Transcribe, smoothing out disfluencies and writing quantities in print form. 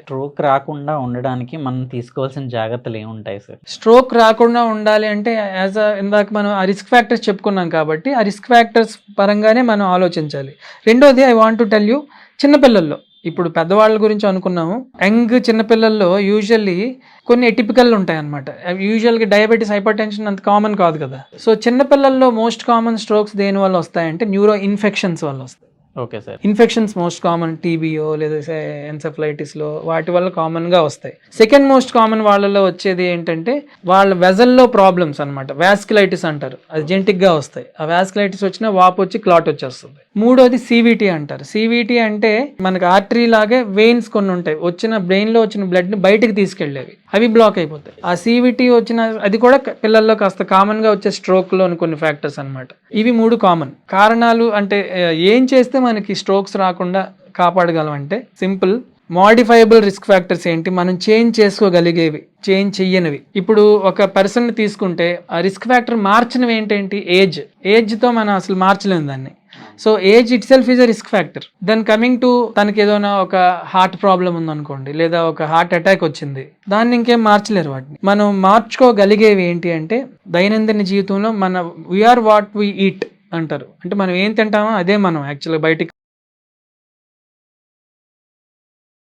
Stroke రాకుండా ఉండడానికి మనం తీసుకోవాల్సిన జాగ్రత్తలు ఏముంటాయి సార్? స్ట్రోక్ రాకుండా ఉండాలి అంటే ఇందాక మనం ఆ రిస్క్ ఫ్యాక్టర్స్ చెప్పుకున్నాం కాబట్టి ఆ రిస్క్ ఫ్యాక్టర్స్ పరంగానే మనం ఆలోచించాలి. రెండోది I want to tell you, చిన్నపిల్లల్లో ఇప్పుడు పెద్దవాళ్ళ గురించి అనుకున్నాము, యంగ్ చిన్నపిల్లల్లో యూజువల్లీ కొన్ని ఎటిపికల్ ఉంటాయి అనమాట. యూజువల్గా డయాబెటీస్, హైపర్ టెన్షన్ అంత కామన్ కాదు కదా. సో చిన్నపిల్లల్లో మోస్ట్ కామన్ స్ట్రోక్స్ దేని వల్ల వస్తాయంటే న్యూరో ఇన్ఫెక్షన్స్ వల్ల వస్తాయి. Okay sir. Infections most common, TB or లేదా ఎన్సెఫలైటిస్లో వాటి వల్ల కామన్గా వస్తాయి. సెకండ్ మోస్ట్ కామన్ వాళ్ళలో వచ్చేది ఏంటంటే వాళ్ళ వెజల్లో ప్రాబ్లమ్స్ అనమాట, వాస్కులైటిస్ అంటారు, అది జెనెటిక్గా వస్తాయి. ఆ వాస్కులైటిస్ వచ్చినా వాపు వచ్చి క్లాట్ వచ్చేస్తుంది. మూడోది సివిటీ అంటారు. సివిటీ అంటే మనకి ఆర్టరీ లాగే వెయిన్స్ కొన్ని ఉంటాయి, వచ్చిన బ్రెయిన్లో వచ్చిన బ్లడ్ని బయటికి తీసుకెళ్ళేవి, అవి బ్లాక్ అయిపోతాయి. ఆ సివిటీ వచ్చిన అది కూడా పిల్లల్లో కాస్త కామన్గా వచ్చే స్ట్రోక్లోని కొన్ని ఫ్యాక్టర్స్ అనమాట. ఇవి 3 కామన్ కారణాలు. అంటే ఏం చేస్తే మనకి స్ట్రోక్స్ రాకుండా కాపాడగలం అంటే సింపుల్. మోడిఫైబుల్ రిస్క్ ఫ్యాక్టర్స్ ఏంటి, మనం చేంజ్ చేసుకోగలిగేవి, చేంజ్ చెయ్యనివి. ఇప్పుడు ఒక పర్సన్ తీసుకుంటే ఆ రిస్క్ ఫ్యాక్టర్ మార్చినవి ఏంటేంటి, ఏజ్తో మనం అసలు మార్చలేము దాన్ని. So age itself is a risk factor. Then coming to తనకి ఏదైనా ఒక హార్ట్ ప్రాబ్లం ఉందనుకోండి, లేదా ఒక హార్ట్ అటాక్ వచ్చింది, దాన్ని ఇంకేం మార్చలేరు. వాటిని మనం మార్చుకోగలిగేవి ఏంటి అంటే దైనందిన జీవితంలో మన వీఆర్ వాట్ వీ ఈట్ అంటారు. అంటే మనం ఏం తింటామో అదే మనం యాక్చువల్గా బయటికి